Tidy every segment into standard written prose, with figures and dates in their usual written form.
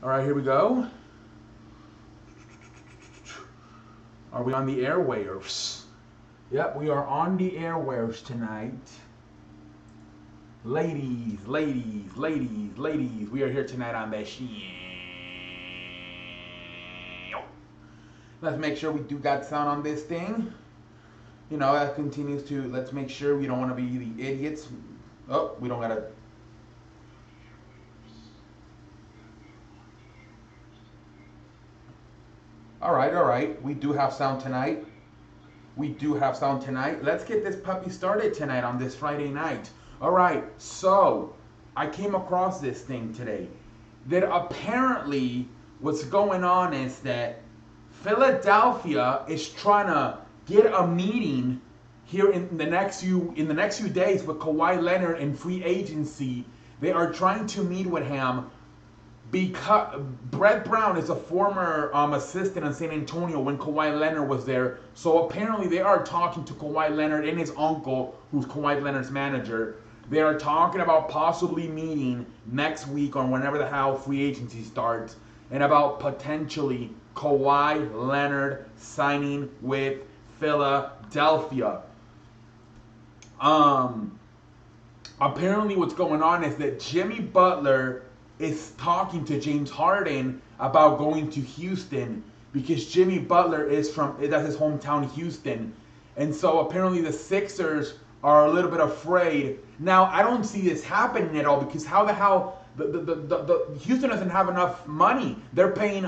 All right, here we go. Are we on the airwaves? Yep, we are on the airwaves tonight. Ladies, we are here tonight on the show. Let's make sure we do got sound on this thing. You know, that continues to, let's make sure we don't want to be the idiots. Oh, we don't got to. All right. We do have sound tonight. Let's get this puppy started tonight on this Friday night. All right, so I came across this thing today. That apparently what's going on is that Philadelphia is trying to get a meeting here in the next few days with Kawhi Leonard in free agency. They are trying to meet with him because Brett Brown is a former assistant in San Antonio when Kawhi Leonard was there. So apparently they are talking to Kawhi Leonard and his uncle, who's Kawhi Leonard's manager. They are talking about possibly meeting next week or whenever the hell free agency starts, and about potentially Kawhi Leonard signing with Philadelphia. Apparently what's going on is that Jimmy Butler is talking to James Harden about going to Houston because Jimmy Butler that's his hometown, Houston. And so apparently the Sixers are a little bit afraid. Now, I don't see this happening at all because how the hell the Houston doesn't have enough money. They're paying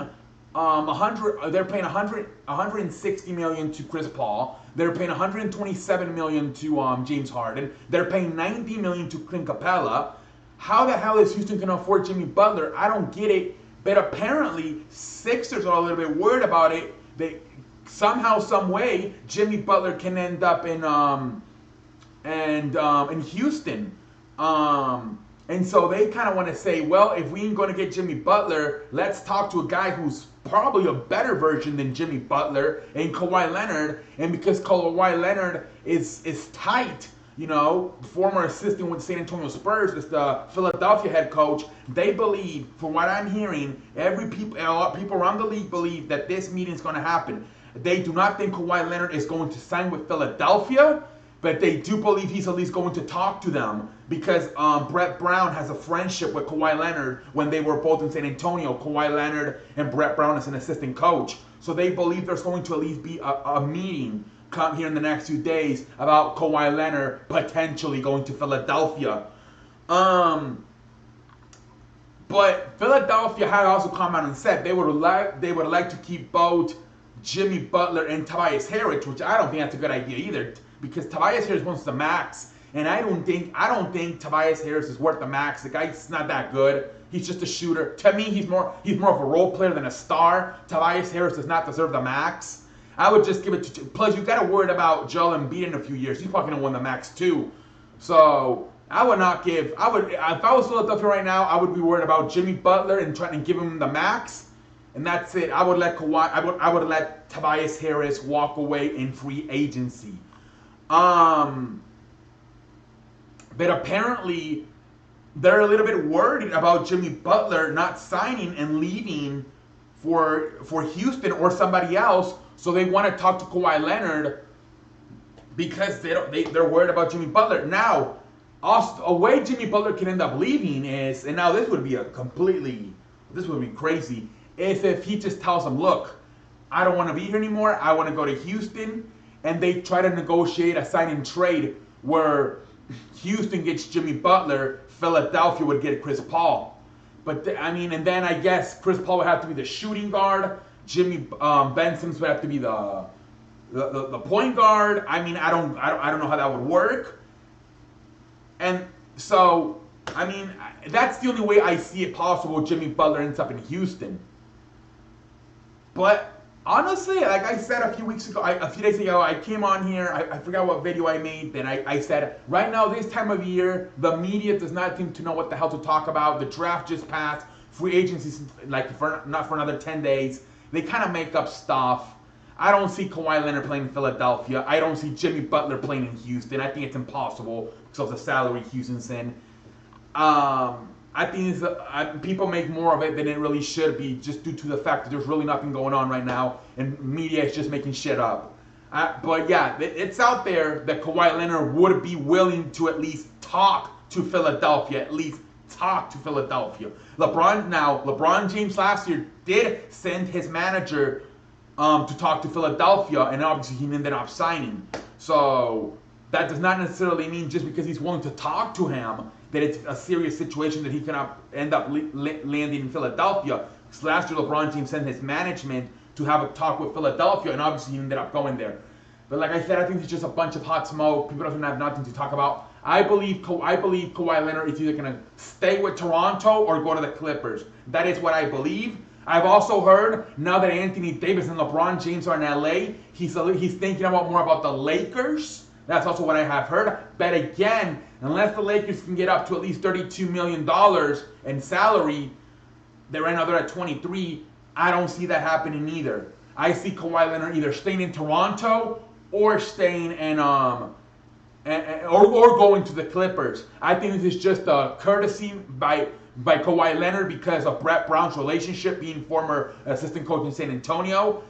160 million to Chris Paul. They're paying 127 million to James Harden. They're paying 90 million to Clint Capella. How the hell is Houston going to afford Jimmy Butler? I don't get it. But apparently, Sixers are a little bit worried about it. They somehow, some way, Jimmy Butler can end up in Houston. And so they kind of want to say, well, if we ain't going to get Jimmy Butler, let's talk to a guy who's probably a better version than Jimmy Butler and Kawhi Leonard. And because Kawhi Leonard is tight, you know, former assistant with San Antonio Spurs, is the Philadelphia head coach. They believe, from what I'm hearing, a lot of people around the league believe that this meeting is going to happen. They do not think Kawhi Leonard is going to sign with Philadelphia, but they do believe he's at least going to talk to them because Brett Brown has a friendship with Kawhi Leonard when they were both in San Antonio. Kawhi Leonard and Brett Brown as an assistant coach. So they believe there's going to at least be a meeting come here in the next few days about Kawhi Leonard potentially going to Philadelphia. But Philadelphia had also come out and said they would like to keep both Jimmy Butler and Tobias Harris, which I don't think that's a good idea either, because Tobias Harris wants the max, and I don't think Tobias Harris is worth the max. The guy's not that good. He's just a shooter. To me, he's more of a role player than a star. Tobias Harris does not deserve the max. I would just give it to. Plus, you got to worry about Joel Embiid in a few years. He's probably gonna win the max too. So I would not give. If I was Philadelphia right now, I would be worried about Jimmy Butler and trying to give him the max, and that's it. I would let Kawhi. I would let Tobias Harris walk away in free agency. But apparently they're a little bit worried about Jimmy Butler not signing and leaving for Houston or somebody else. So they want to talk to Kawhi Leonard because they're worried about Jimmy Butler. Now, also, a way Jimmy Butler can end up leaving is, and now this would be crazy, is if he just tells them, look, I don't want to be here anymore. I want to go to Houston. And they try to negotiate a sign and trade where Houston gets Jimmy Butler, Philadelphia would get Chris Paul. But and then I guess Chris Paul would have to be the shooting guard. Ben Simmons would have to be the point guard. I don't know how that would work. And so, that's the only way I see it possible. Jimmy Butler ends up in Houston. But honestly, like I said a few days ago, I came on here, I forgot what video I made, then I said, right now, this time of year, the media does not seem to know what the hell to talk about. The draft just passed, free agency, not for another 10 days. They kind of make up stuff. I don't see Kawhi Leonard playing in Philadelphia. I don't see Jimmy Butler playing in Houston. I think it's impossible because of the salary Houston's in. I think people make more of it than it really should be, just due to the fact that there's really nothing going on right now, and media is just making shit up. But yeah, it's out there that Kawhi Leonard would be willing to at least talk to Philadelphia, LeBron James last year did send his manager to talk to Philadelphia, and obviously he ended up signing. So that does not necessarily mean just because he's willing to talk to him that it's a serious situation that he cannot end up landing in Philadelphia. Because last year LeBron James sent his management to have a talk with Philadelphia, and obviously he ended up going there. But like I said, I think it's just a bunch of hot smoke. People don't have nothing to talk about. I believe Kawhi Leonard is either going to stay with Toronto or go to the Clippers. That is what I believe. I've also heard, now that Anthony Davis and LeBron James are in LA, he's thinking more about the Lakers. That's also what I have heard. But again, unless the Lakers can get up to at least $32 million in salary, right now they're at 23, I don't see that happening either. I see Kawhi Leonard either staying in Toronto or staying in or going to the Clippers. I think this is just a courtesy by Kawhi Leonard because of Brett Brown's relationship, being former assistant coach in San Antonio.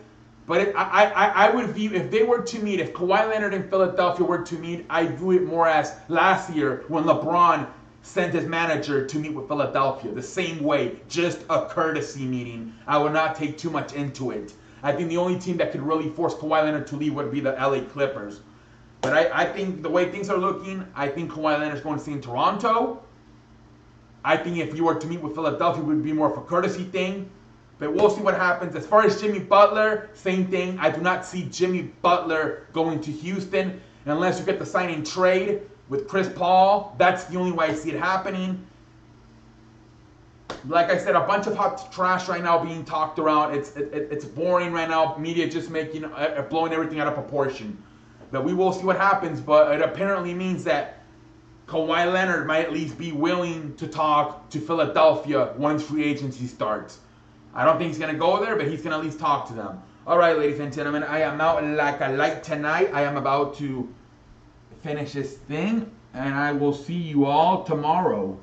But I would view, if they were to meet, if Kawhi Leonard and Philadelphia were to meet, I view it more as last year when LeBron sent his manager to meet with Philadelphia. The same way, just a courtesy meeting. I would not take too much into it. I think the only team that could really force Kawhi Leonard to leave would be the LA Clippers. But I think the way things are looking, I think Kawhi Leonard's going to stay in Toronto. I think if you were to meet with Philadelphia, it would be more of a courtesy thing. But we'll see what happens. As far as Jimmy Butler, same thing. I do not see Jimmy Butler going to Houston unless you get the signing trade with Chris Paul. That's the only way I see it happening. Like I said, a bunch of hot trash right now being talked around. It's boring right now. Media just blowing everything out of proportion. But we will see what happens. But it apparently means that Kawhi Leonard might at least be willing to talk to Philadelphia once free agency starts. I don't think he's going to go there, but he's going to at least talk to them. All right, ladies and gentlemen, I am out like a light tonight. I am about to finish this thing, and I will see you all tomorrow.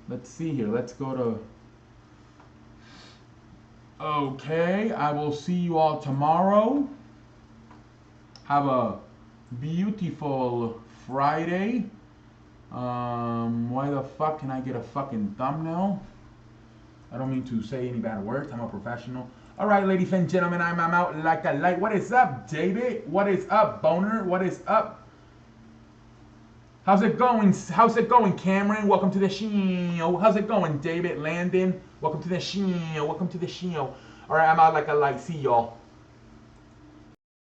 Let's see here. Let's go to... Okay, I will see you all tomorrow. Have a beautiful Friday. Why the fuck can I get a fucking thumbnail? I don't mean to say any bad words. I'm a professional. All right, ladies and gentlemen, I'm out like a light. What is up, David? What is up, Boner? What is up? How's it going? How's it going, Cameron? Welcome to the show. How's it going, David? Landon? Welcome to the show. Welcome to the show. All right, I'm out like a light. See y'all.